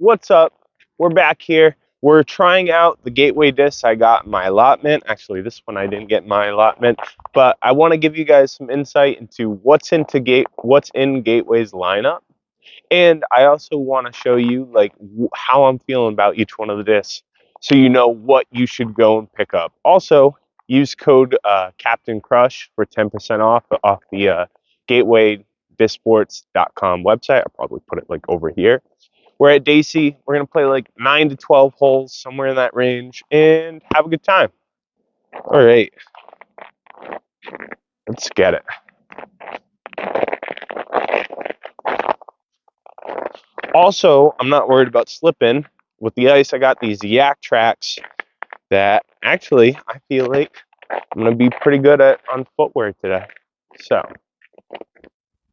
What's up? We're back here. We're trying out the Gateway discs I got in my allotment. Actually, this one I didn't get in my allotment, but I want to give you guys some insight into what's in Gateway's lineup. And I also want to show you like how I'm feeling about each one of the discs so you know what you should go and pick up. Also, use code Captain Crush for 10% off the gatewaydisports.com website. I'll probably put it like over here. We're at Daisy. We're going to play like 9 to 12 holes, somewhere in that range, and have a good time. All right. Let's get it. Also, I'm not worried about slipping. With the ice, I got these Yak tracks that actually I feel like I'm going to be pretty good at on footwear today. So,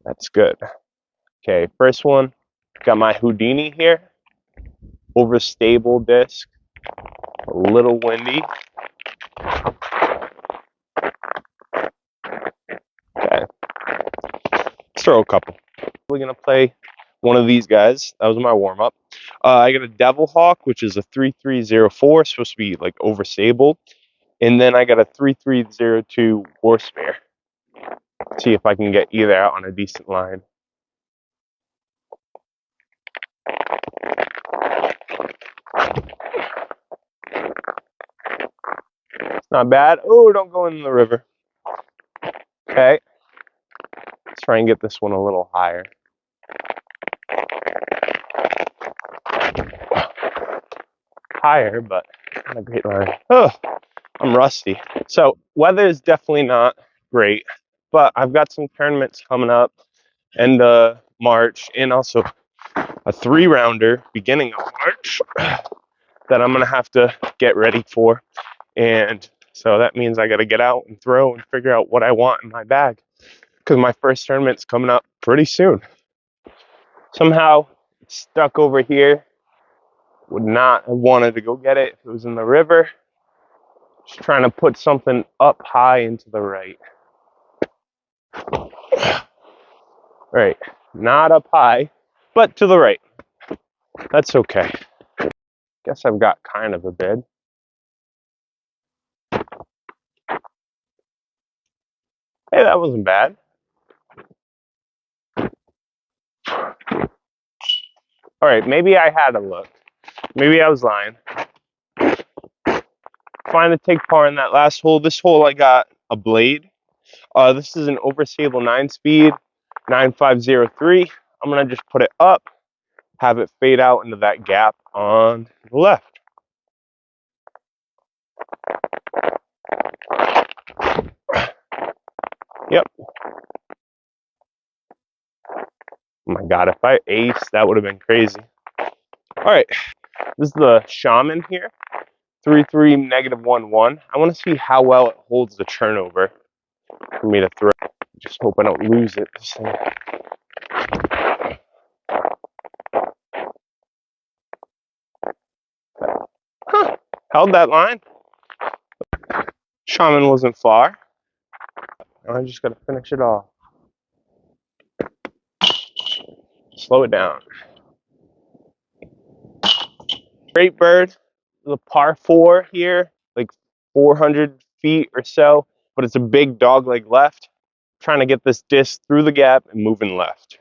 that's good. Okay, first one. Got my Houdini here. Overstable disc. A little windy. Okay. Let's throw a couple. We're going to play one of these guys. That was my warm-up. I got a Devil Hawk, which is a 3304, supposed to be like overstable. And then I got a 3302 Warspare. See if I can get either out on a decent line. It's not bad. Oh, don't go in the river. Okay. Let's try and get this one a little higher. Higher, but not a great line. Oh, I'm rusty. So weather is definitely not great, but I've got some tournaments coming up end of March and also a 3-rounder beginning of March that I'm going to have to get ready for. And so that means I got to get out and throw and figure out what I want in my bag because my first tournament's coming up pretty soon. Somehow it's stuck over here. Would not have wanted to go get it if it was in the river. Just trying to put something up high and to the right. Right, not up high, but to the right. That's okay. Guess I've got kind of a bid. Hey, that wasn't bad. All right, maybe I had a look. Maybe I was lying. Fine to take par in that last hole. This hole I got a blade. This is an overstable 9-speed, 9503. I'm gonna just put it up, have it fade out into that gap on the left. Yep. Oh my God, if I aced, that would have been crazy. All right, this is the Shaman here, 3.3 -1.1. I want to see how well it holds the turnover for me to throw. Just hope I don't lose it. Huh, held that line. Shaman wasn't far. I just got to finish it off. Slow it down. Great bird. The par 4 here, like 400 feet or so, but it's a big dogleg left. Trying to get this disc through the gap and moving left.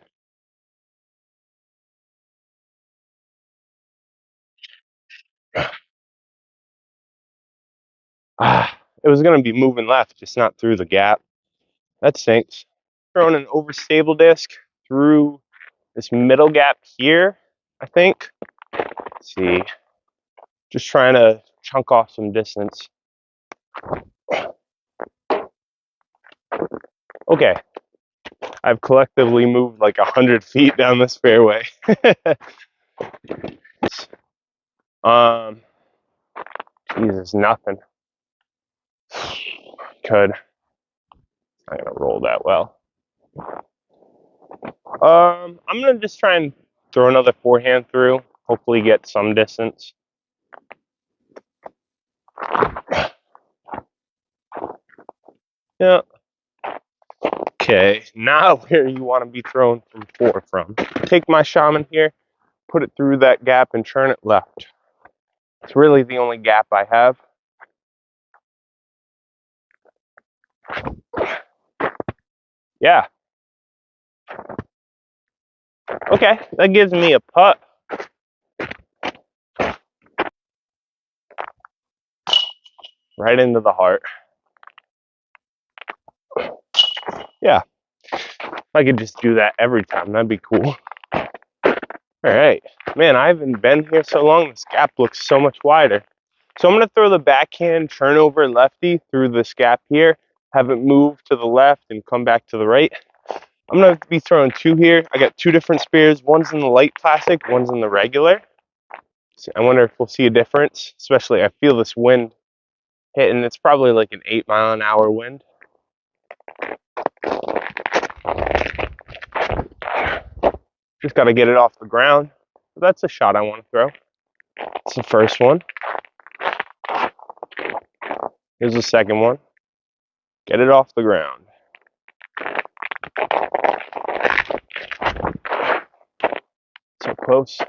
It was going to be moving left, just not through the gap. That stinks. Throwing an overstable disc through this middle gap here, I think. Let's see. Just trying to chunk off some distance. Okay. I've collectively moved like 100 feet down this fairway. Jesus, nothing. Could. Not gonna roll that well. I'm gonna just try and throw another forehand through. Hopefully get some distance. Yeah. Okay, now where you want to be thrown from 4 from. Take my Shaman here. put it through that gap and turn it left. It's really the only gap I have. Yeah. Okay, that gives me a putt. Right into the heart. Yeah. If I could just do that every time, that'd be cool. All right. Man, I haven't been here so long. This gap looks so much wider. So I'm going to throw the backhand turnover lefty through this gap here, have it move to the left and come back to the right. I'm going to be throwing two here. I got two different spears. One's in the light plastic, one's in the regular. So I wonder if we'll see a difference, especially I feel this wind hitting. It's probably like an 8-mile-an-hour wind. Just got to get it off the ground. But that's a shot I want to throw. It's the first one. Here's the second one. Get it off the ground. So close.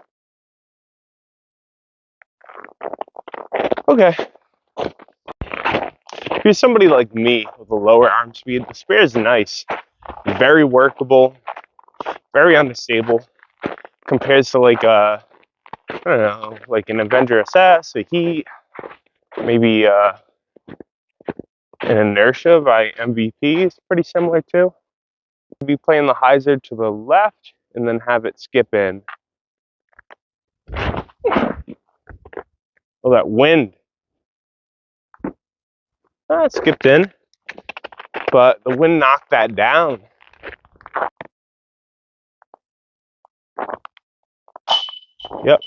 Okay. If you're somebody like me with a lower arm speed, the spear is nice. Very workable. Very unstable. Compares to like I don't know, like an Avenger SS, a Heat, maybe an Inertia by MVP is pretty similar too. Be playing the hyzer to the left and then have it skip in. Oh, that wind. It skipped in, but the wind knocked that down. Yep.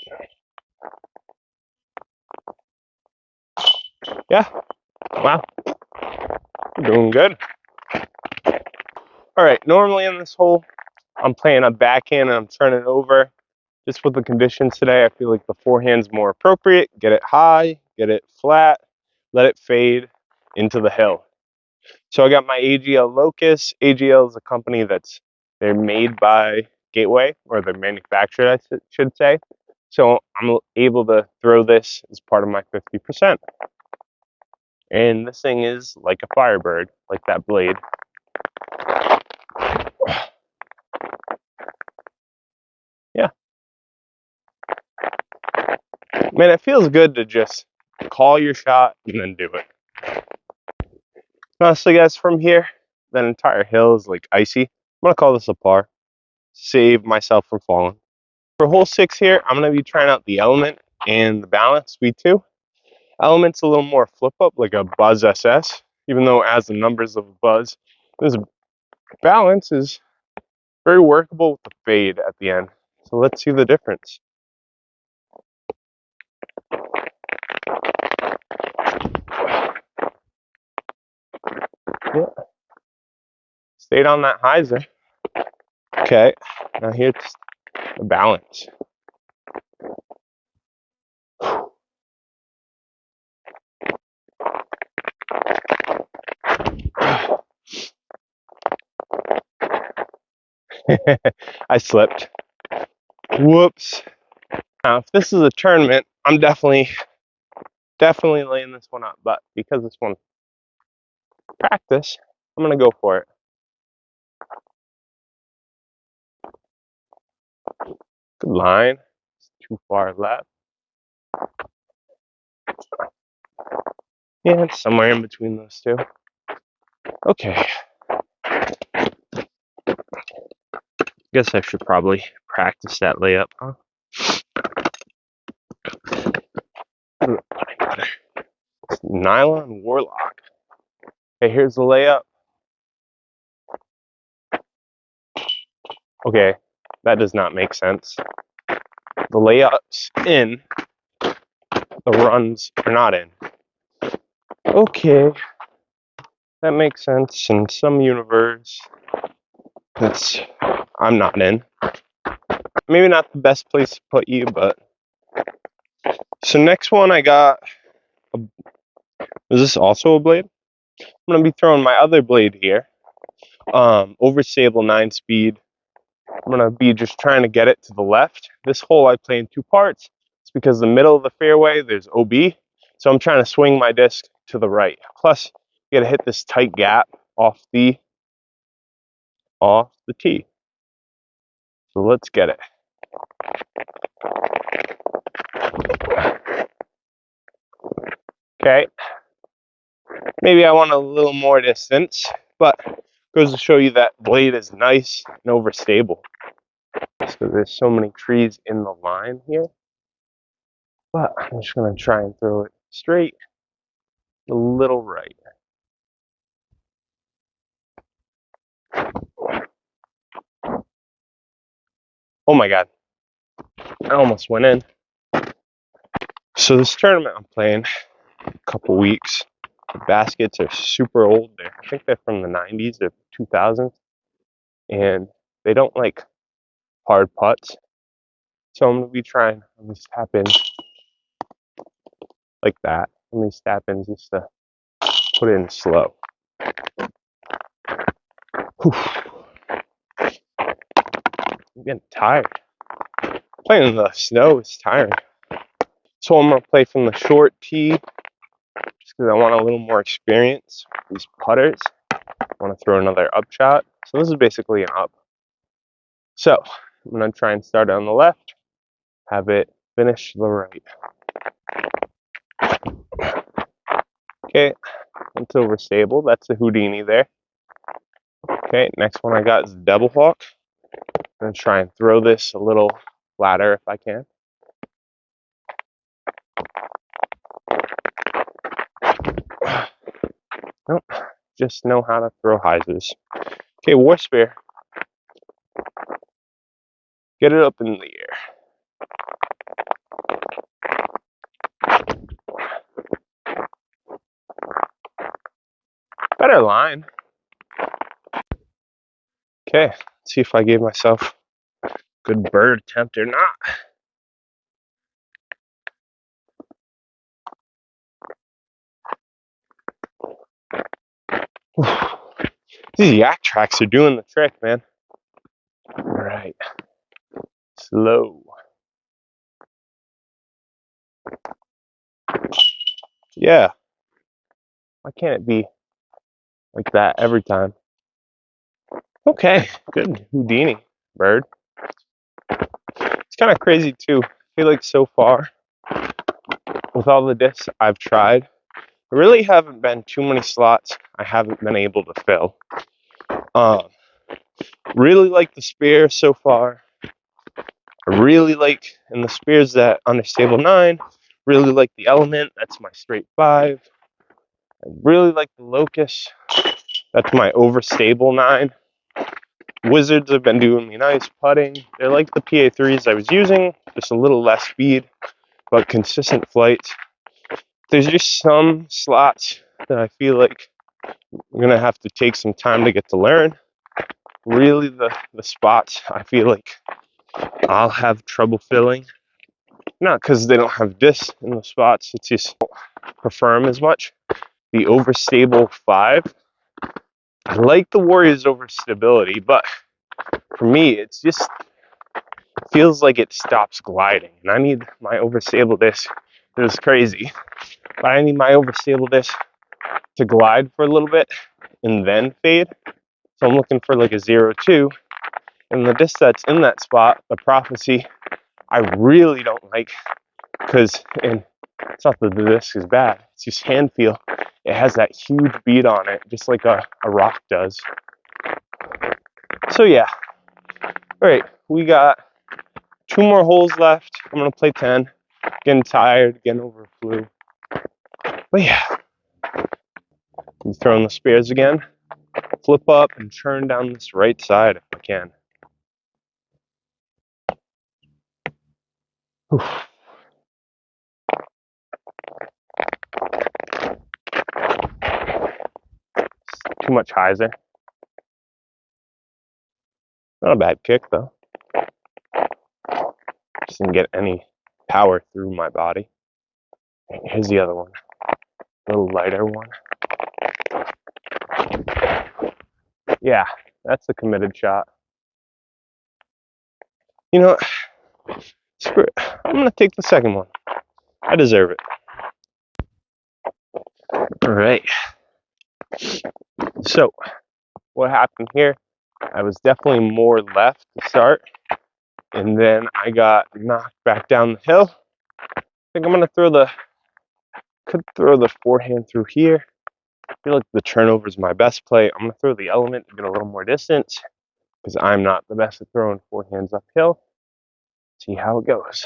Yeah. Wow. You're doing good. All right. Normally in this hole, I'm playing a backhand and I'm turning over. Just with the conditions today, I feel like the forehand's more appropriate. Get it high, get it flat, let it fade into the hill. So I got my AGL Locus. AGL is a company they're made by Gateway, or they're manufactured, I should say. So I'm able to throw this as part of my 50%. And this thing is like a Firebird, like that blade. Yeah. Man, it feels good to just call your shot and then do it. Honestly, guys, from here, that entire hill is like icy. I'm gonna call this a par. Save myself from falling. For hole 6 here, I'm gonna be trying out the Element and the Balance V2. Element's a little more flip up, like a Buzz SS, even though it has the numbers of a Buzz. This Balance is very workable with the fade at the end. So let's see the difference. Yeah. Stayed on that hyzer. Okay, now here's the Balance. I slipped. Whoops. Now, if this is a tournament, I'm definitely laying this one up. But because this one's practice, I'm gonna go for it. Good line. It's too far left. Yeah, it's somewhere in between those two. Okay. Guess I should probably practice that layup, huh? Nylon Warlock. Okay, here's the layup. Okay, that does not make sense. The layup's in, the runs are not in. Okay, that makes sense in some universe. I'm not in. Maybe not the best place to put you, but. So next one I got, is this also a blade? I'm gonna be throwing my other blade here. Oversable 9-speed. I'm gonna be just trying to get it to the left. This hole I play in two parts. It's because the middle of the fairway, there's OB. So I'm trying to swing my disc to the right. Plus, you gotta hit this tight gap off the tee. So let's get it. Okay. Maybe I want a little more distance, but goes to show you that blade is nice and overstable. So there's so many trees in the line here. But I'm just gonna try and throw it straight, a little right. Oh my God, I almost went in. So this tournament I'm playing, a couple weeks, the baskets are super old. I think they're from the 90s or 2000s, and they don't like hard putts. So I'm gonna be trying on these tap ins like that, on these tap ins just to put it in slow. Whew. I'm getting tired. Playing in the snow is tiring. So I'm gonna play from the short tee just because I want a little more experience with these putters. I want to throw another up shot. So this is basically an up. So I'm gonna try and start on the left, have it finish to the right. Okay, it's overstable. That's a Houdini there. Okay, next one I got is the Devil Hawk. I'm gonna try and throw this a little flatter if I can. Nope, just know how to throw hyzers. Okay, War Spear. Get it up in the air. Better line. Okay, let's see if I gave myself a good bird attempt or not. These yak tracks are doing the trick, man. All right, slow. Yeah, why can't it be like that every time? Okay, good Houdini, bird. It's kind of crazy too. I feel like so far, with all the discs I've tried, there really haven't been too many slots I haven't been able to fill. Really like the spear so far. I really like, and the spear's that understable 9. Really like the element, that's my straight 5. I really like the locust, that's my overstable 9. Wizards have been doing me nice putting. They're like the PA3s I was using, just a little less speed, but consistent flights. There's just some slots that I feel like I'm gonna have to take some time to get to learn. Really, the spots I feel like I'll have trouble filling. Not because they don't have discs in the spots, it's just I don't prefer them as much. The overstable 5. I like the Warriors overstability, but for me, it's just feels like it stops gliding, and I need my overstable disc. It was crazy, but I need my overstable disc to glide for a little bit and then fade. So I'm looking for like a 0.2, and the disc that's in that spot, the Prophecy, I really don't like because, and it's not that the disc is bad, it's just hand feel. It has that huge bead on it, just like a rock does. So yeah, all right, we got 2 more holes left. I'm gonna play 10. Getting tired, getting over flu. But yeah, I'm throwing the spears again. Flip up and turn down this right side if I can. Whew. Too much hyzer. Not a bad kick though. Just didn't get any power through my body. Here's the other one. A little lighter one. Yeah, that's a committed shot. You know, screw it. I'm gonna take the second one. I deserve it. All right. So what happened here? I was definitely more left to start, and then I got knocked back down the hill. I think I'm gonna could throw the forehand through here. I feel like the turnover is my best play. I'm gonna throw the element to get a little more distance because I'm not the best at throwing forehands uphill. See how it goes.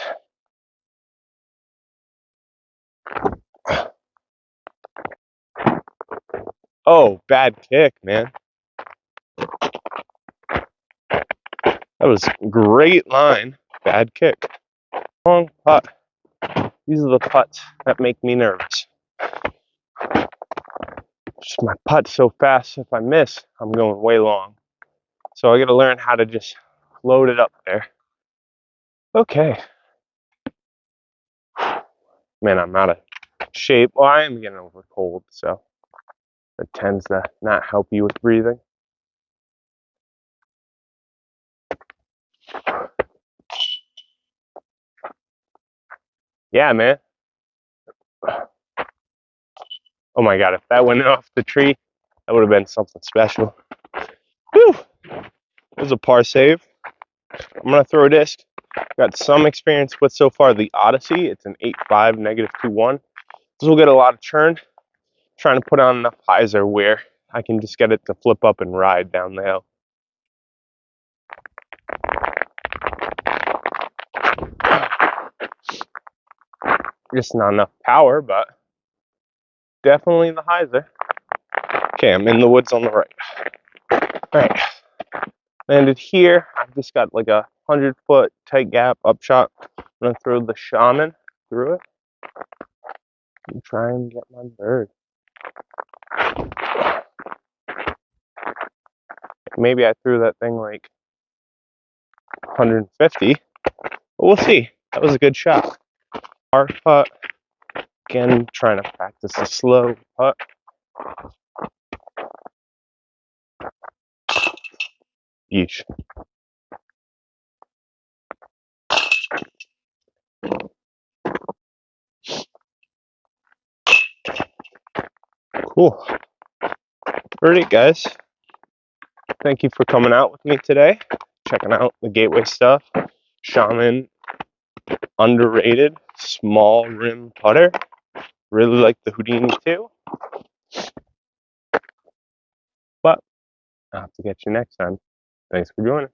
Oh, bad kick, man. That was great line. Bad kick. Long putt. These are the putts that make me nervous. Just my putt so fast, if I miss, I'm going way long. So I gotta learn how to just load it up there. Okay. Man, I'm out of shape. Well, I am getting over cold, so it tends to not help you with breathing. Yeah, man. Oh my god, if that went off the tree, that would have been something special. Whew! It was a par save. I'm gonna throw a disc. Got some experience with so far the Odyssey. It's an 8.5 -2.1. This will get a lot of churn. Trying to put on enough hyzer where I can just get it to flip up and ride down the hill. Just not enough power, but definitely the hyzer. Okay, I'm in the woods on the right. All right, landed here. I've just got like a 100-foot tight gap upshot. I'm gonna throw the shaman through it and try and get my bird. Maybe I threw that thing like 150, but we'll see. That was a good shot. Hard putt. Again, trying to practice a slow putt. Yeesh. Cool. Alright, guys. Thank you for coming out with me today. Checking out the Gateway stuff. Shaman, underrated, small rim putter. Really like the Houdini too. But I'll have to get you next time. Thanks for joining.